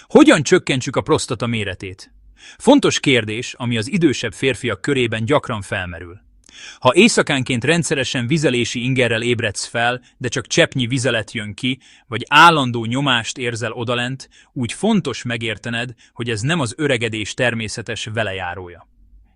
Hogyan csökkentsük a prostata méretét? Fontos kérdés, ami az idősebb férfiak körében gyakran felmerül. Ha éjszakánként rendszeresen vizelési ingerrel ébredsz fel, de csak cseppnyi vizelet jön ki, vagy állandó nyomást érzel odalent, úgy fontos megértened, hogy ez nem az öregedés természetes velejárója.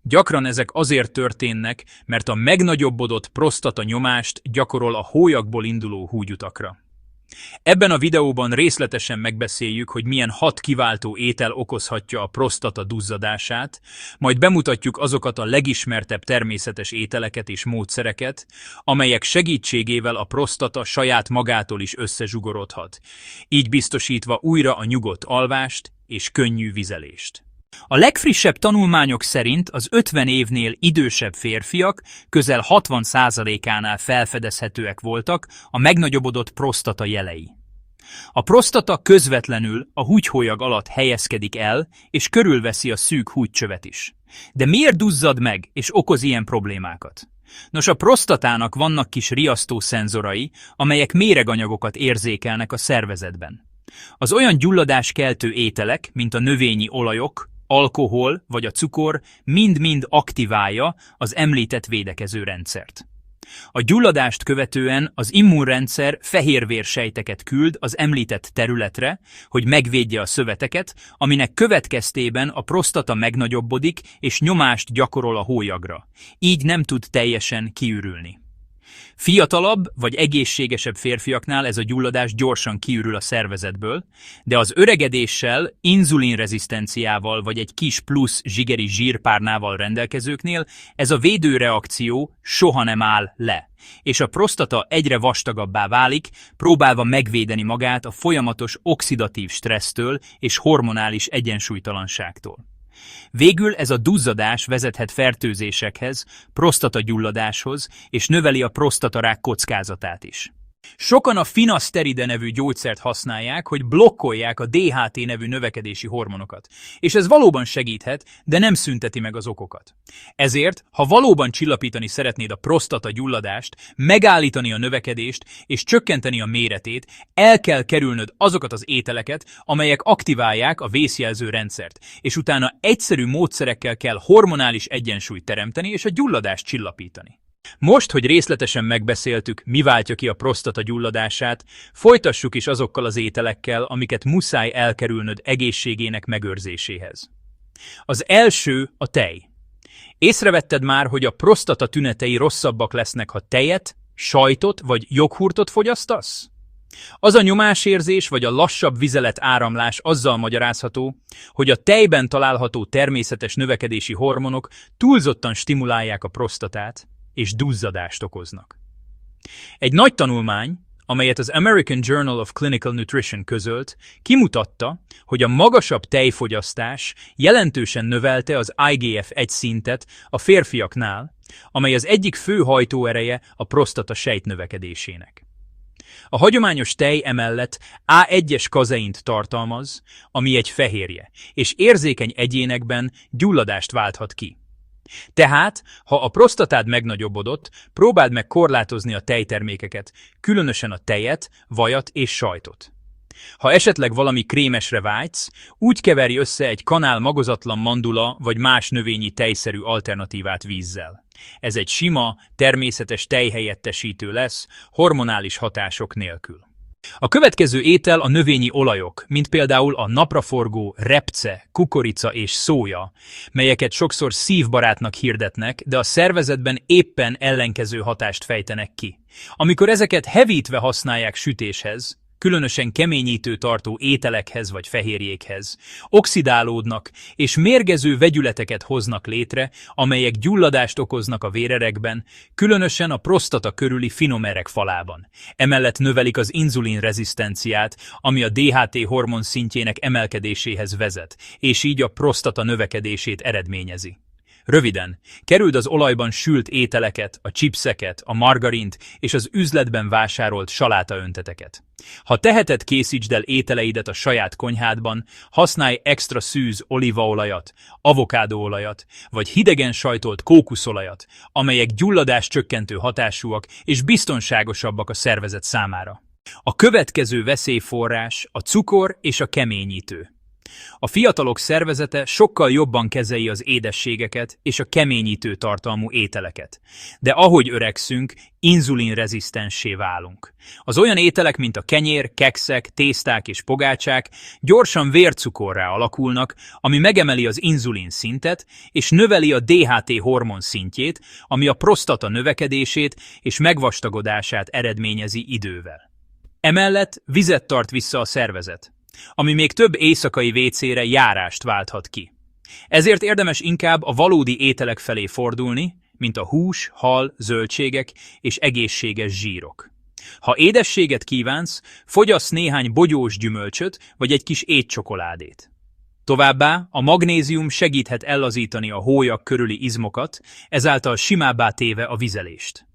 Gyakran ezek azért történnek, mert a megnagyobbodott prostata nyomást gyakorol a hólyagból induló húgyutakra. Ebben a videóban részletesen megbeszéljük, hogy milyen 6 kiváltó étel okozhatja a prostata duzzadását, majd bemutatjuk azokat a legismertebb természetes ételeket és módszereket, amelyek segítségével a prostata saját magától is összezsugorodhat, így biztosítva újra a nyugodt alvást és könnyű vizelést. A legfrissebb tanulmányok szerint az 50 évnél idősebb férfiak közel 60%-ánál felfedezhetőek voltak a megnagyobbodott prostata jelei. A prostata közvetlenül a húgyhólyag alatt helyezkedik el, és körülveszi a szűk húgycsövet is. De miért duzzad meg, és okoz ilyen problémákat? Nos, a prostatának vannak kis riasztószenzorai, amelyek méreganyagokat érzékelnek a szervezetben. Az olyan gyulladáskeltő ételek, mint a növényi olajok, alkohol vagy a cukor mind-mind aktiválja az említett védekező rendszert. A gyulladást követően az immunrendszer fehérvérsejteket küld az említett területre, hogy megvédje a szöveteket, aminek következtében a prostata megnagyobbodik és nyomást gyakorol a hólyagra. Így nem tud teljesen kiürülni. Fiatalabb vagy egészségesebb férfiaknál ez a gyulladás gyorsan kiürül a szervezetből, de az öregedéssel, inzulinrezisztenciával vagy egy kis plusz zsigeri zsírpárnával rendelkezőknél ez a védőreakció soha nem áll le, és a prostata egyre vastagabbá válik, próbálva megvédeni magát a folyamatos oxidatív stressztől és hormonális egyensúlytalanságtól. Végül ez a duzzadás vezethet fertőzésekhez, prostatagyulladáshoz, és növeli a prostatarák kockázatát is. Sokan a finasteride nevű gyógyszert használják, hogy blokkolják a DHT nevű növekedési hormonokat, és ez valóban segíthet, de nem szünteti meg az okokat. Ezért, ha valóban csillapítani szeretnéd a prostata gyulladást, megállítani a növekedést és csökkenteni a méretét, el kell kerülnöd azokat az ételeket, amelyek aktiválják a vészjelző rendszert, és utána egyszerű módszerekkel kell hormonális egyensúlyt teremteni és a gyulladást csillapítani. Most, hogy részletesen megbeszéltük, mi váltja ki a prostata gyulladását, folytassuk is azokkal az ételekkel, amiket muszáj elkerülnöd egészségének megőrzéséhez. Az első a tej. Észrevetted már, hogy a prostata tünetei rosszabbak lesznek, ha tejet, sajtot vagy joghurtot fogyasztasz? Az a nyomásérzés vagy a lassabb vizelet áramlás azzal magyarázható, hogy a tejben található természetes növekedési hormonok túlzottan stimulálják a prostatát, és duzzadást okoznak. Egy nagy tanulmány, amelyet az American Journal of Clinical Nutrition közölt, kimutatta, hogy a magasabb tejfogyasztás jelentősen növelte az IGF-1 szintet a férfiaknál, amely az egyik fő hajtóereje a prostata sejtnövekedésének. A hagyományos tej emellett A1-es kazeint tartalmaz, ami egy fehérje, és érzékeny egyénekben gyulladást válthat ki. Tehát, ha a prostatád megnagyobbodott, próbáld meg korlátozni a tejtermékeket, különösen a tejet, vajat és sajtot. Ha esetleg valami krémesre vágysz, úgy keverj össze egy kanál magozatlan mandula vagy más növényi tejszerű alternatívát vízzel. Ez egy sima, természetes tejhelyettesítő lesz, hormonális hatások nélkül. A következő étel a növényi olajok, mint például a napraforgó, repce, kukorica és szója, melyeket sokszor szívbarátnak hirdetnek, de a szervezetben éppen ellenkező hatást fejtenek ki. Amikor ezeket hevítve használják sütéshez, különösen keményítő tartó ételekhez vagy fehérjékhez, oxidálódnak és mérgező vegyületeket hoznak létre, amelyek gyulladást okoznak a vérerekben, különösen a prostata körüli finom erek falában. Emellett növelik az inzulinrezisztenciát, ami a DHT hormon szintjének emelkedéséhez vezet, és így a prostata növekedését eredményezi. Röviden, kerüld az olajban sült ételeket, a chipseket, a margarint és az üzletben vásárolt salátaönteteket. Ha teheted, készítsd el ételeidet a saját konyhádban, használj extra szűz olívaolajat, avokádóolajat vagy hidegen sajtolt kókuszolajat, amelyek gyulladás csökkentő hatásúak és biztonságosabbak a szervezet számára. A következő veszélyforrás a cukor és a keményítő. A fiatalok szervezete sokkal jobban kezeli az édességeket és a keményítő tartalmú ételeket, de ahogy öregszünk, inzulinrezisztenssé válunk. Az olyan ételek, mint a kenyér, kekszek, tészták és pogácsák gyorsan vércukorrá alakulnak, ami megemeli az inzulin szintet és növeli a DHT hormon szintjét, ami a prostata növekedését és megvastagodását eredményezi idővel. Emellett vizet tart vissza a szervezet, ami még több éjszakai vécére járást válthat ki. Ezért érdemes inkább a valódi ételek felé fordulni, mint a hús, hal, zöldségek és egészséges zsírok. Ha édességet kívánsz, fogyasz néhány bogyós gyümölcsöt vagy egy kis étcsokoládét. Továbbá a magnézium segíthet ellazítani a hólyak körüli izmokat, ezáltal simábbá téve a vizelést.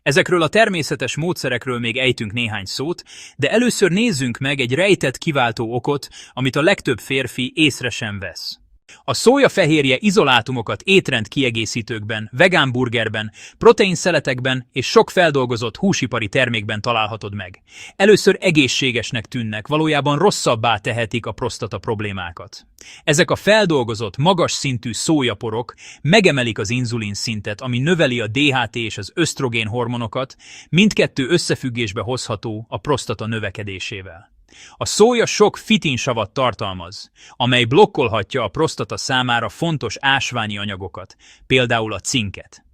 Ezekről a természetes módszerekről még ejtünk néhány szót, de először nézzünk meg egy rejtett kiváltó okot, amit a legtöbb férfi észre sem vesz. A szójafehérje izolátumokat étrendkiegészítőkben, vegán burgerben, proteinszeletekben és sok feldolgozott húsipari termékben találhatod meg. Először egészségesnek tűnnek, valójában rosszabbá tehetik a prostata problémákat. Ezek a feldolgozott, magas szintű szójaporok megemelik az inzulin szintet, ami növeli a DHT és az ösztrogén hormonokat, mindkettő összefüggésbe hozható a prostata növekedésével. A szója sok fitinsavat tartalmaz, amely blokkolhatja a prostata számára fontos ásványi anyagokat, például a cinket.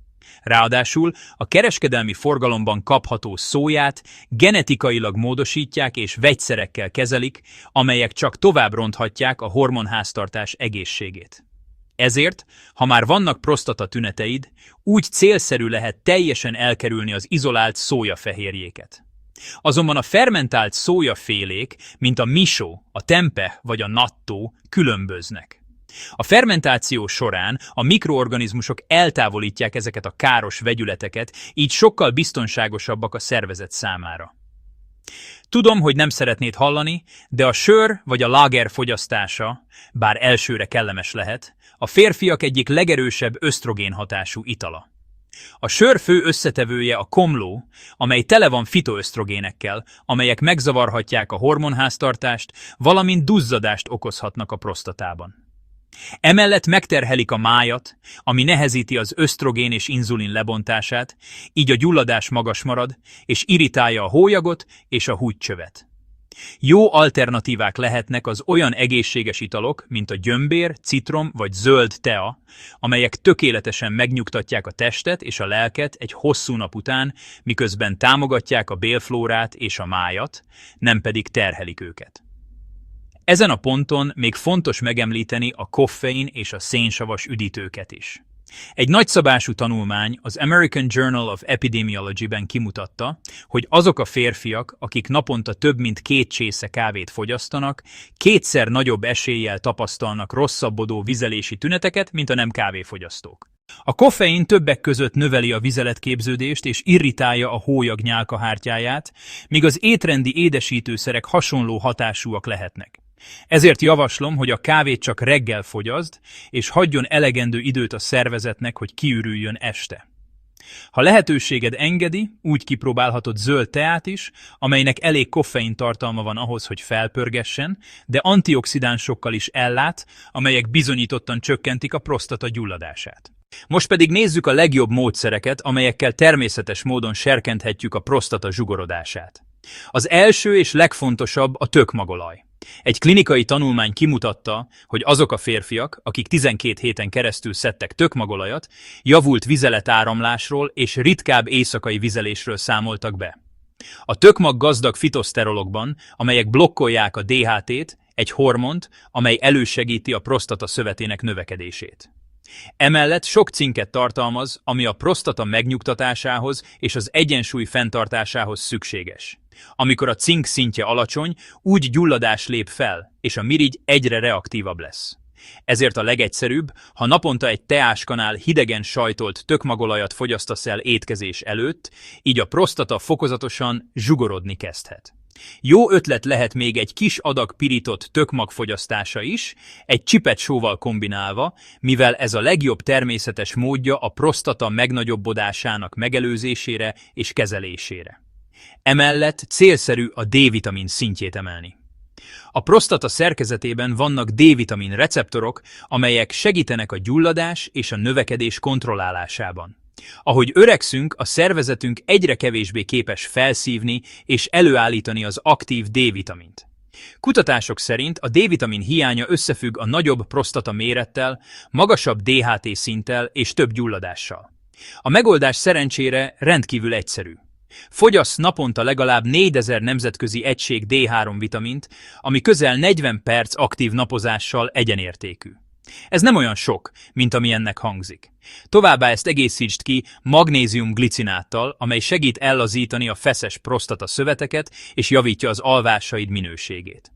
Ráadásul a kereskedelmi forgalomban kapható szóját genetikailag módosítják és vegyszerekkel kezelik, amelyek csak tovább ronthatják a hormonháztartás egészségét. Ezért, ha már vannak prostata tüneteid, úgy célszerű lehet teljesen elkerülni az izolált szójafehérjéket. Azonban a fermentált szójafélék, mint a miso, a tempeh vagy a nattó különböznek. A fermentáció során a mikroorganizmusok eltávolítják ezeket a káros vegyületeket, így sokkal biztonságosabbak a szervezet számára. Tudom, hogy nem szeretnéd hallani, de a sör vagy a lager fogyasztása, bár elsőre kellemes lehet, a férfiak egyik legerősebb ösztrogén hatású itala. A sör fő összetevője a komló, amely tele van fitoösztrogénekkel, amelyek megzavarhatják a hormonháztartást, valamint duzzadást okozhatnak a prostatában. Emellett megterhelik a májat, ami nehezíti az ösztrogén és inzulin lebontását, így a gyulladás magas marad, és irritálja a hólyagot és a húgycsövet. Jó alternatívák lehetnek az olyan egészséges italok, mint a gyömbér, citrom vagy zöld tea, amelyek tökéletesen megnyugtatják a testet és a lelket egy hosszú nap után, miközben támogatják a bélflórát és a májat, nem pedig terhelik őket. Ezen a ponton még fontos megemlíteni a koffein és a szénsavas üdítőket is. Egy nagyszabású tanulmány az American Journal of Epidemiology-ben kimutatta, hogy azok a férfiak, akik naponta több mint 2 csésze kávét fogyasztanak, 2-szer nagyobb eséllyel tapasztalnak rosszabbodó vizelési tüneteket, mint a nem kávéfogyasztók. A koffein többek között növeli a vizeletképződést és irritálja a hólyak nyálkahártyáját, míg az étrendi édesítőszerek hasonló hatásúak lehetnek. Ezért javaslom, hogy a kávét csak reggel fogyaszd, és hagyjon elegendő időt a szervezetnek, hogy kiürüljön este. Ha lehetőséged engedi, úgy kipróbálhatod zöld teát is, amelynek elég koffein tartalma van ahhoz, hogy felpörgessen, de antioxidánsokkal is ellát, amelyek bizonyítottan csökkentik a prostata gyulladását. Most pedig nézzük a legjobb módszereket, amelyekkel természetes módon serkenthetjük a prostata zsugorodását. Az első és legfontosabb a tökmagolaj. Egy klinikai tanulmány kimutatta, hogy azok a férfiak, akik 12 héten keresztül szedtek tökmagolajat, javult vizeletáramlásról és ritkább éjszakai vizelésről számoltak be. A tökmag gazdag fitoszterolokban, amelyek blokkolják a DHT-t, egy hormont, amely elősegíti a prostata szövetének növekedését. Emellett sok cinket tartalmaz, ami a prostata megnyugtatásához és az egyensúly fenntartásához szükséges. Amikor a cink szintje alacsony, úgy gyulladás lép fel, és a mirigy egyre reaktívabb lesz. Ezért a legegyszerűbb, ha naponta egy teáskanál hidegen sajtolt tökmagolajat fogyasztasz el étkezés előtt, így a prostata fokozatosan zsugorodni kezdhet. Jó ötlet lehet még egy kis adag pirított tökmag fogyasztása is, egy csipet sóval kombinálva, mivel ez a legjobb természetes módja a prostata megnagyobbodásának megelőzésére és kezelésére. Emellett célszerű a D-vitamin szintjét emelni. A prostata szerkezetében vannak D-vitamin receptorok, amelyek segítenek a gyulladás és a növekedés kontrollálásában. Ahogy öregszünk, a szervezetünk egyre kevésbé képes felszívni és előállítani az aktív D-vitamint. Kutatások szerint a D-vitamin hiánya összefügg a nagyobb prostata mérettel, magasabb DHT szinttel és több gyulladással. A megoldás szerencsére rendkívül egyszerű. Fogyasz naponta legalább 4000 nemzetközi egység D3 vitamint, ami közel 40 perc aktív napozással egyenértékű. Ez nem olyan sok, mint ami ennek hangzik. Továbbá ezt egészítsd ki magnézium-glicináttal, amely segít ellazítani a feszes prostata szöveteket és javítja az alvásaid minőségét.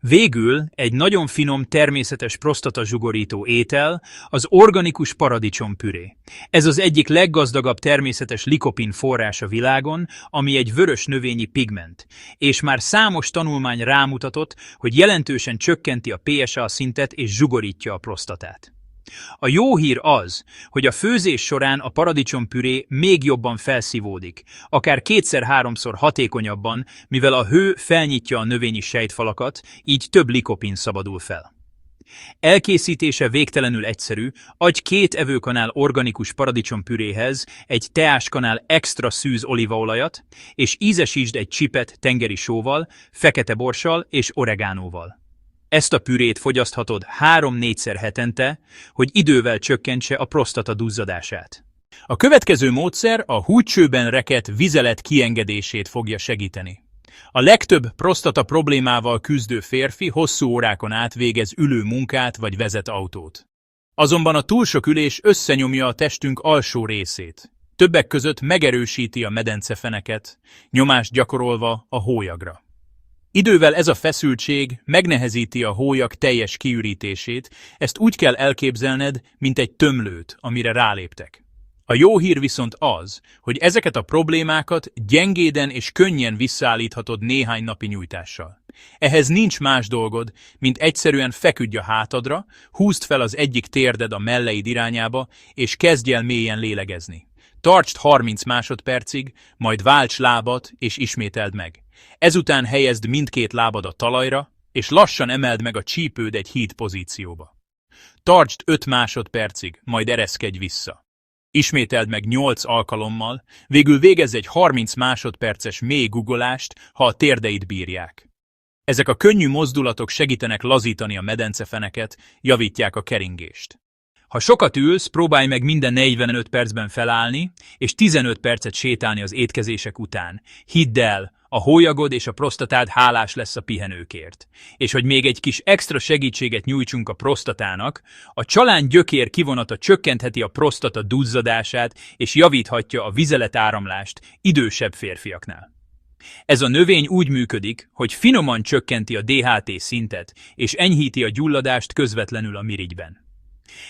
Végül egy nagyon finom természetes prostatazsugorító étel az organikus paradicsompüré. Ez az egyik leggazdagabb természetes likopin forrás a világon, ami egy vörös növényi pigment, és már számos tanulmány rámutatott, hogy jelentősen csökkenti a PSA szintet és zsugorítja a prostatát. A jó hír az, hogy a főzés során a paradicsompüré még jobban felszívódik, akár 2-3-szor hatékonyabban, mivel a hő felnyitja a növényi sejtfalakat, így több likopin szabadul fel. Elkészítése végtelenül egyszerű, adj 2 evőkanál organikus paradicsompüréhez egy teáskanál extra szűz olívaolajat, és ízesítsd egy csipet tengeri sóval, fekete borssal és oregánóval. Ezt a pürét fogyaszthatod 3-4-szer hetente, hogy idővel csökkentse a prostata duzzadását. A következő módszer a húgycsőben rekedt vizelet kiengedését fogja segíteni. A legtöbb prostata problémával küzdő férfi hosszú órákon át végez ülő munkát vagy vezet autót. Azonban a túl sok ülés összenyomja a testünk alsó részét. Többek között megerősíti a medencefeneket, nyomást gyakorolva a hólyagra. Idővel ez a feszültség megnehezíti a hólyak teljes kiürítését, ezt úgy kell elképzelned, mint egy tömlőt, amire ráléptek. A jó hír viszont az, hogy ezeket a problémákat gyengéden és könnyen visszaállíthatod néhány napi nyújtással. Ehhez nincs más dolgod, mint egyszerűen feküdj a hátadra, húzd fel az egyik térded a melleid irányába, és kezdj el mélyen lélegezni. Tartsd 30 másodpercig, majd válts lábat és ismételd meg. Ezután helyezd mindkét lábad a talajra, és lassan emeld meg a csípőd egy híd pozícióba. Tartsd 5 másodpercig, majd ereszkedj vissza. Ismételd meg 8 alkalommal, végül végezz egy 30 másodperces mély guggolást, ha a térdeid bírják. Ezek a könnyű mozdulatok segítenek lazítani a medencefeneket, javítják a keringést. Ha sokat ülsz, próbálj meg minden 45 percben felállni, és 15 percet sétálni az étkezések után. Hidd el, a hólyagod és a prostatád hálás lesz a pihenőkért. És hogy még egy kis extra segítséget nyújtsunk a prostatának, a csalán gyökér kivonata csökkentheti a prostata duzzadását és javíthatja a vizeletáramlást idősebb férfiaknál. Ez a növény úgy működik, hogy finoman csökkenti a DHT szintet és enyhíti a gyulladást közvetlenül a mirigyben.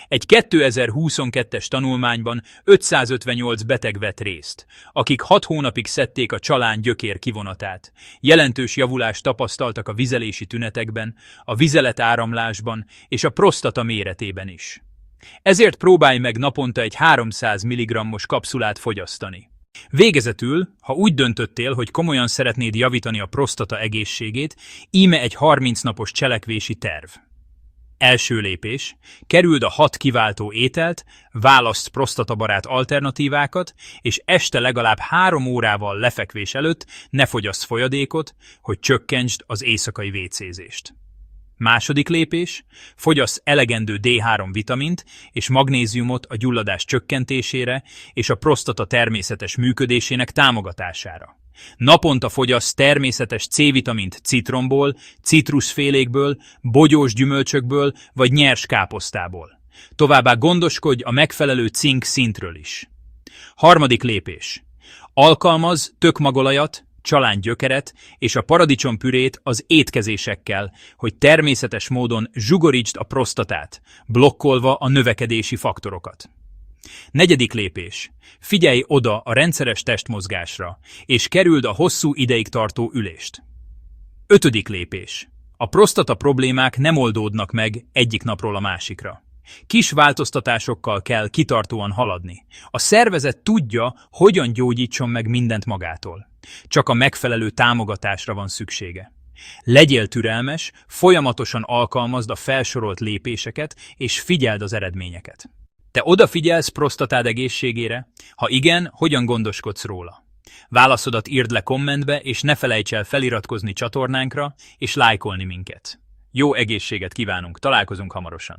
Egy 2022-es tanulmányban 558 beteg vett részt, akik 6 hónapig szedték a csalán gyökér kivonatát. Jelentős javulást tapasztaltak a vizelési tünetekben, a vizeletáramlásban és a prostata méretében is. Ezért próbálj meg naponta egy 300 mg-os kapszulát fogyasztani. Végezetül, ha úgy döntöttél, hogy komolyan szeretnéd javítani a prostata egészségét, íme egy 30 napos cselekvési terv. Első lépés, kerüld a 6 kiváltó ételt, válaszd prostatabarát alternatívákat, és este legalább 3 órával lefekvés előtt ne fogyasszd folyadékot, hogy csökkentsd az éjszakai vécézést. Második lépés, fogyasz elegendő D3 vitamint és magnéziumot a gyulladás csökkentésére és a prostata természetes működésének támogatására. Naponta fogyasz természetes C-vitamint citromból, citrusfélékből, bogyós gyümölcsökből vagy nyers káposztából. Továbbá gondoskodj a megfelelő cink szintről is. Harmadik lépés. Alkalmazz tökmagolajat, csalángyökeret és a paradicsompürét az étkezésekkel, hogy természetes módon zsugorítsd a prostatát, blokkolva a növekedési faktorokat. Negyedik lépés. Figyelj oda a rendszeres testmozgásra, és kerüld a hosszú ideig tartó ülést. Ötödik lépés. A prostata problémák nem oldódnak meg egyik napról a másikra. Kis változtatásokkal kell kitartóan haladni. A szervezet tudja, hogyan gyógyítson meg mindent magától. Csak a megfelelő támogatásra van szüksége. Legyél türelmes, folyamatosan alkalmazd a felsorolt lépéseket, és figyeld az eredményeket. Te odafigyelsz prostatád egészségére? Ha igen, hogyan gondoskodsz róla? Válaszodat írd le kommentbe, és ne felejts el feliratkozni csatornánkra, és lájkolni minket. Jó egészséget kívánunk, találkozunk hamarosan!